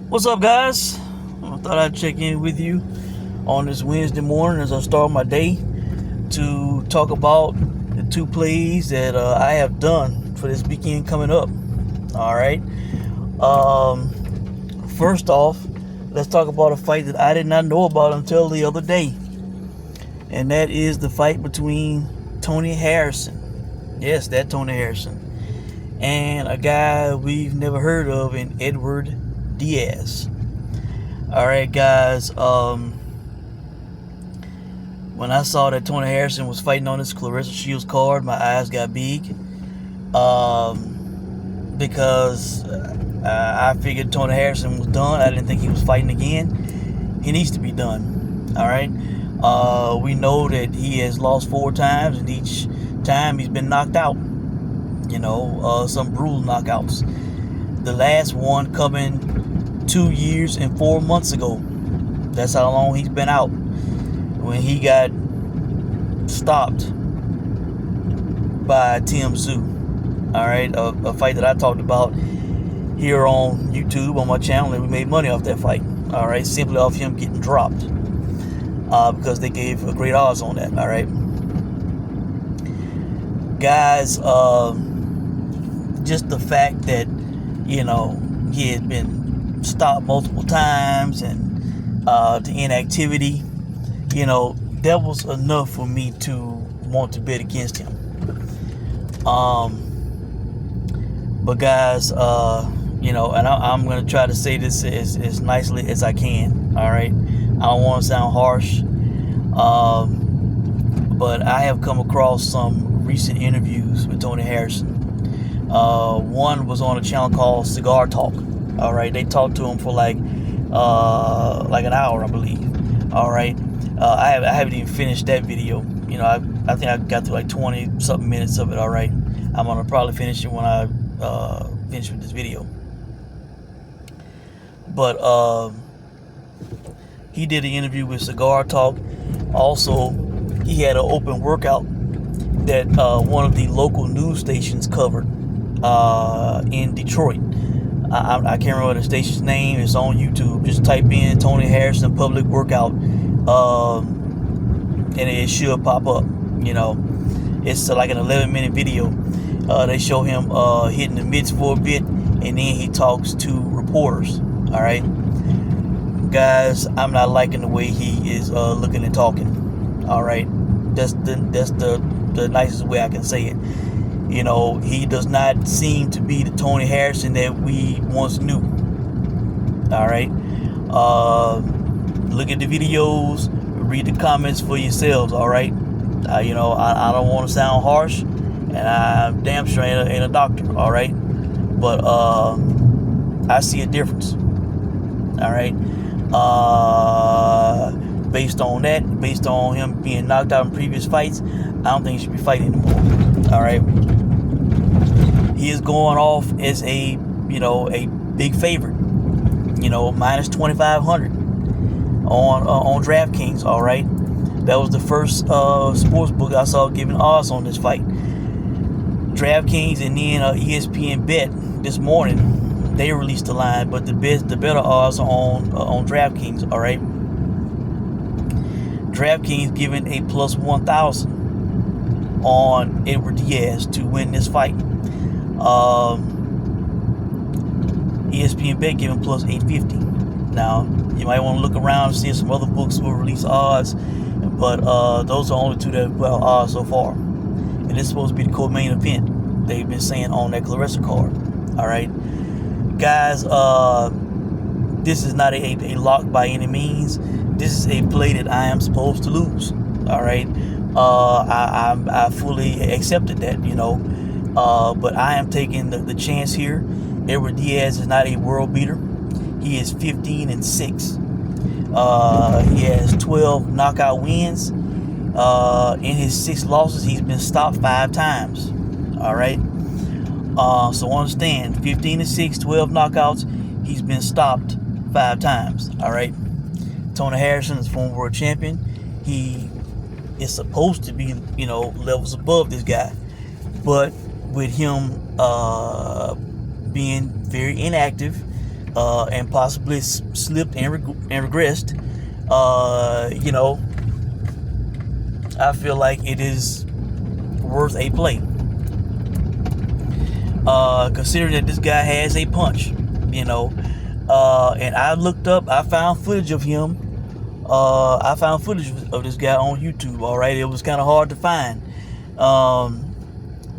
What's up, guys? I thought I'd check in with you on this Wednesday morning as I start my day to talk about the two plays that I have done for this weekend coming up. All right. First off, let's talk about a fight that I did not know about until the other day, and that is the fight between Tony Harrison. Yes, that Tony Harrison. And a guy we've never heard of in Edward Diaz. Alright, guys, when I saw that Tony Harrison was fighting on this Clarissa Shields card, my eyes got big, because I figured Tony Harrison was done. I didn't think he was fighting again. He needs to be done. Alright, we know that he has lost 4 times, and each time he's been knocked out. Some brutal knockouts. The last one coming 2 years and 4 months ago. That's how long he's been out. When he got stopped by Tim Tszyu. Alright, a fight that I talked about here on YouTube on my channel, and we made money off that fight. Alright, simply off him getting dropped. Because they gave great odds on that. Alright. Guys, just the fact that, he had been stopped multiple times and the inactivity, that was enough for me to want to bet against him. But guys, and I'm going to try to say this as nicely as I can, all right? I don't want to sound harsh, but I have come across some recent interviews with Tony Harrison. One was on a channel called Cigar Talk. All right, they talked to him for like an hour, I believe. All right, I haven't even finished that video. I think I got through like 20 something minutes of it. All right, I'm gonna probably finish it when I finish with this video. But he did an interview with Cigar Talk. Also, he had an open workout that one of the local news stations covered in Detroit. I can't remember the station's name. It's on YouTube. Just type in Tony Harrison public workout, and it should pop up. It's like an 11-minute video. They show him hitting the mitts for a bit, and then he talks to reporters. All right, guys, I'm not liking the way he is looking and talking. All right, that's the nicest way I can say it. He does not seem to be the Tony Harrison that we once knew. All right, look at the videos, read the comments for yourselves. All right, I don't want to sound harsh, and I'm damn sure ain't a doctor. All right, but I see a difference. All right, based on that, based on him being knocked out in previous fights, I don't think he should be fighting anymore. All right, he is going off as a big favorite. Minus 2,500 on DraftKings. All right, that was the first sports book I saw giving odds on this fight. DraftKings and then ESPN Bet this morning, they released the line, but the better odds are on DraftKings. All right, DraftKings giving a plus 1,000 on Edward Diaz to win this fight. ESPN Bet giving plus 850. Now, you might want to look around and see if some other books will release odds, but those are only two that have got odds so far. And it's supposed to be the co-main event, they've been saying on that Claressa card. All right, guys, this is not a lock by any means. This is a play that I am supposed to lose. All right, I fully accepted that, but I am taking the chance here. Edward Diaz is not a world beater. He is 15-6. He has 12 knockout wins. In his 6 losses, he's been stopped 5 times. All right. So understand, 15-6, 12 knockouts. He's been stopped 5 times. All right. Tony Harrison is former world champion. He is supposed to be, levels above this guy, but with him being very inactive, and possibly slipped and regressed, you know, I feel like it is worth a play. Considering that this guy has a punch, you know, and I looked up, I found footage of him. I found footage of this guy on YouTube. All right, it was kind of hard to find.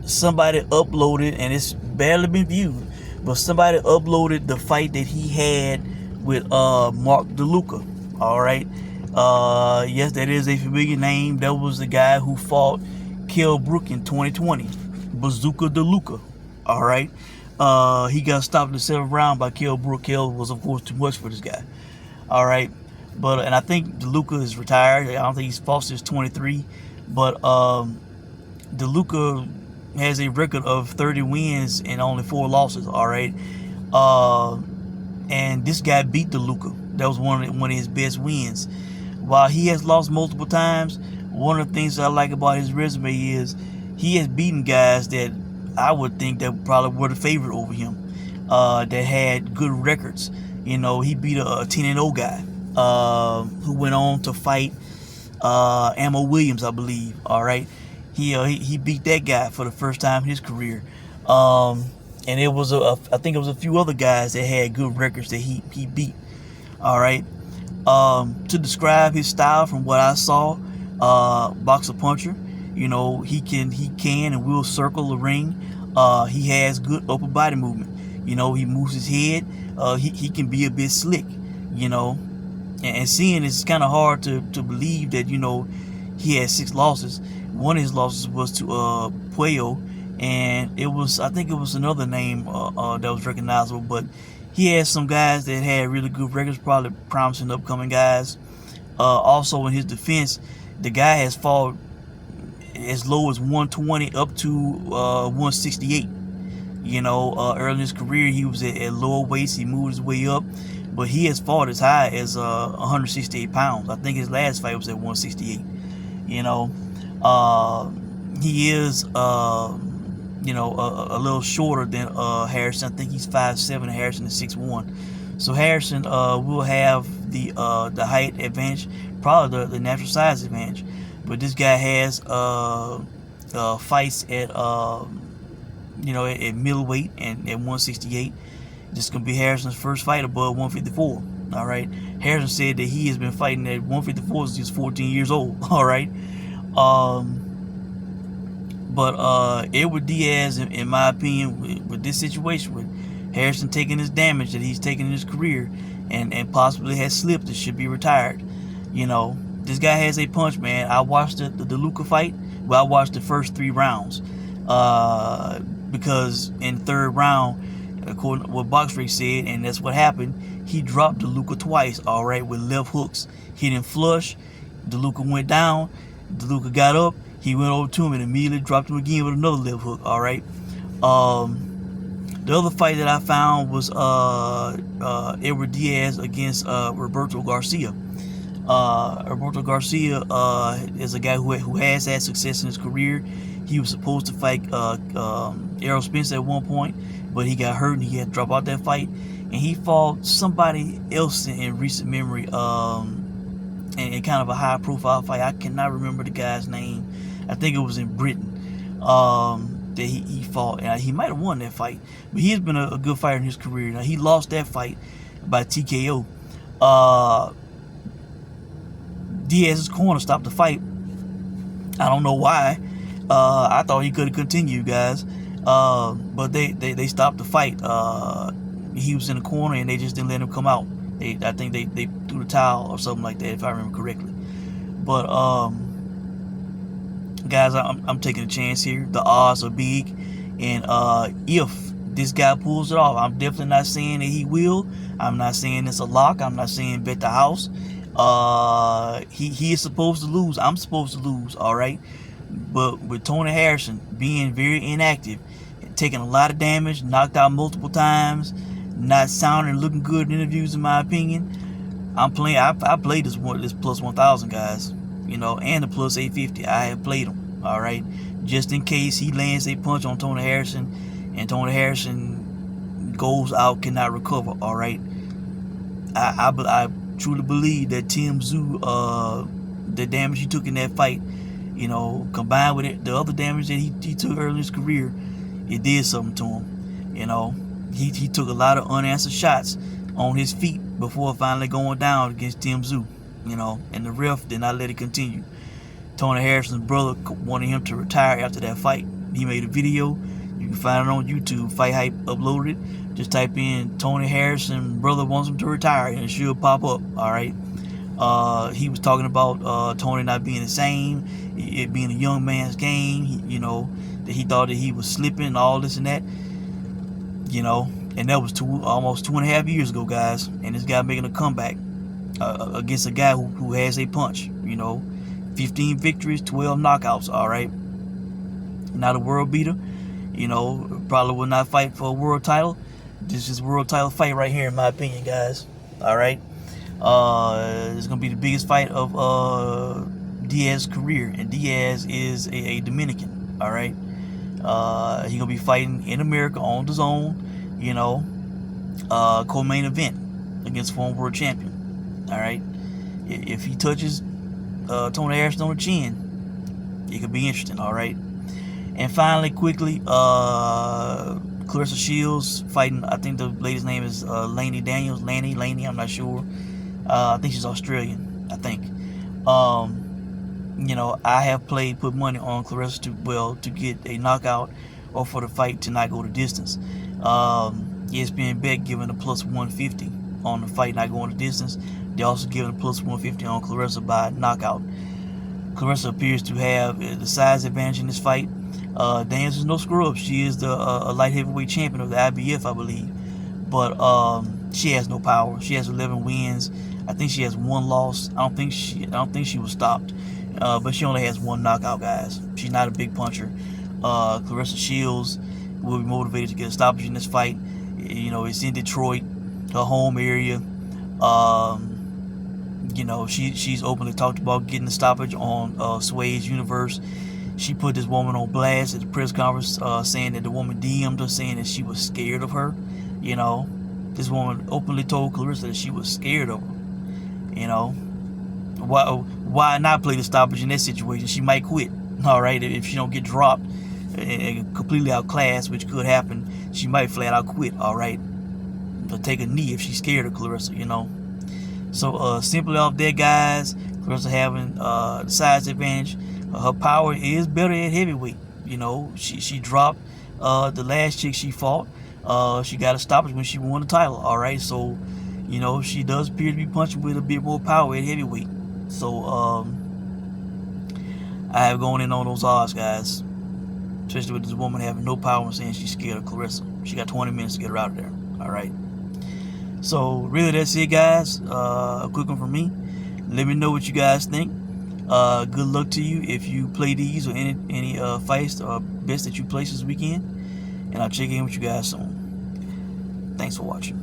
Somebody uploaded, and it's barely been viewed, but somebody uploaded the fight that he had with Mark DeLuca. All right, yes, that is a familiar name. That was the guy who fought Kell Brook in 2020, Bazooka DeLuca. All right, he got stopped in the 7th round by Kell Brook. Kell was, of course, too much for this guy. All right, but and I think DeLuca is retired. I don't think he's fought since 23, but DeLuca has a record of 30 wins and only 4 losses. All right, and this guy beat DeLuca. That was one of his best wins. While he has lost multiple times, one of the things that I like about his resume is he has beaten guys that I would think that probably were the favorite over him, that had good records. You know, he beat a 10-0 guy who went on to fight Ammo Williams, I believe. All right, he beat that guy for the first time in his career, and it was I think it was a few other guys that had good records that he beat. All right, to describe his style from what I saw, boxer puncher. You know, he can and will circle the ring. He has good upper body movement. You know, he moves his head. He can be a bit slick. You know, and seeing it's kind of hard to believe that, you know, he had 6 losses. One of his losses was to Puello, and I think it was another name that was recognizable. But he had some guys that had really good records, probably promising upcoming guys. Also, in his defense, the guy has fought as low as 120 up to 168. You know, early in his career, he was at lower weights. He moved his way up, but he has fought as high as 168 pounds. I think his last fight was at 168. You know, he is, you know, a little shorter than Harrison. I think he's 5'7", and Harrison is 6'1". So Harrison will have the height advantage, probably the natural size advantage. But this guy has fights at you know, at middleweight and at 168. This is gonna be Harrison's first fight above 154. All right. Harrison said that he has been fighting at 154 since he was 14 years old. All right. But Edward Diaz, in my opinion, with this situation, with Harrison taking his damage that he's taken in his career, and possibly has slipped, it should be retired. You know, this guy has a punch, man. I watched the DeLuca fight. Well, I watched the first 3 rounds. Because in the 3rd round, according to what BoxRec said, and that's what happened, he dropped DeLuca twice, all right, with left hooks. Hit him flush. DeLuca went down. DeLuca got up. He went over to him and immediately dropped him again with another left hook, all right. The other fight that I found was Edward Diaz against Roberto Garcia. Roberto Garcia is a guy who has had success in his career. He was supposed to fight Errol Spence at one point, but he got hurt and he had to drop out that fight. And he fought somebody else in recent memory, in kind of a high-profile fight. I cannot remember the guy's name. I think it was in Britain that he fought. And he might have won that fight, but he has been a good fighter in his career. Now, he lost that fight by TKO. Diaz's corner stopped the fight. I don't know why. I thought he could have continued, guys. But they stopped the fight. He was in the corner and they just didn't let him come out. I think they threw the towel or something like that, if I remember correctly. But guys, I'm taking a chance here. The odds are big, and if this guy pulls it off, I'm definitely not saying that he will. I'm not saying it's a lock. I'm not saying bet the house. He is supposed to lose. I'm supposed to lose. All right. But with Tony Harrison being very inactive, taking a lot of damage, knocked out multiple times, not sounding and looking good in interviews, in my opinion, I'm playing. I played this plus 1,000, guys. You know, and the plus 850. I have played him. All right, just in case he lands a punch on Tony Harrison, and Tony Harrison goes out cannot recover. All right, I truly believe that Tim Tszyu, the damage he took in that fight, you know, combined with it, the other damage that he took early in his career, it did something to him. You know, he took a lot of unanswered shots on his feet before finally going down against Tim Tszyu. You know, and the ref did not let it continue. Tony Harrison's brother wanted him to retire after that fight. He made a video. You can find it on YouTube. Fight Hype uploaded it. Just type in Tony Harrison brother wants him to retire, and it should pop up. All right. He was talking about Tony not being the same, it being a young man's game. You know, that he thought that he was slipping, all this and that. You know, and that was almost 2.5 years ago, guys. And this guy making a comeback against a guy who has a punch. You know, 15 victories, 12 knockouts. All right. Not a world beater. You know, probably will not fight for a world title. This is a world title fight right here, in my opinion, guys. All right. It's gonna be the biggest fight of Diaz's career, and Diaz is a Dominican. All right. He gonna be fighting in America on the zone. You know, co-main event against former world champion. All right. If he touches Tony Harrison on the chin, it could be interesting. All right. And finally, quickly, Clarissa Shields fighting, I think the lady's name is Lani, I'm not sure. I think she's Australian, I think. You know, I have put money on Clarissa to get a knockout or for the fight to not go the distance. ESPN bet giving a plus 150 on the fight not going the distance. They also giving a plus 150 on Clarissa by knockout. Clarissa appears to have the size advantage in this fight. Diaz is no scrub. She is the light heavyweight champion of the IBF, I believe. But she has no power. She has 11 wins. I think she has 1 loss. I don't think she was stopped. But she only has 1 knockout, guys. She's not a big puncher. Clarissa Shields will be motivated to get a stoppage in this fight. You know, it's in Detroit, her home area. You know, she's openly talked about getting a stoppage on Sway's Universe. She put this woman on blast at the press conference, saying that the woman DM'd her, saying that she was scared of her. You know, this woman openly told Clarissa that she was scared of her. You know, why not play the stoppage in that situation? She might quit. All right, if she don't get dropped and completely outclassed, which could happen, she might flat out quit. All right, to take a knee if she's scared of Clarissa. You know, so simply off that, guys, Clarissa having the size advantage. Her power is better at heavyweight. You know, she dropped the last chick she fought. She got a stoppage when she won the title. All right, so you know she does appear to be punching with a bit more power at heavyweight. So I have gone in on those odds, guys. Especially with this woman having no power and saying she's scared of Clarissa. She got 20 minutes to get her out of there. All right. So really, that's it, guys. A quick one from me. Let me know what you guys think. Good luck to you if you play these or any fights or bets that you place this weekend, and I'll check in with you guys soon. Thanks for watching.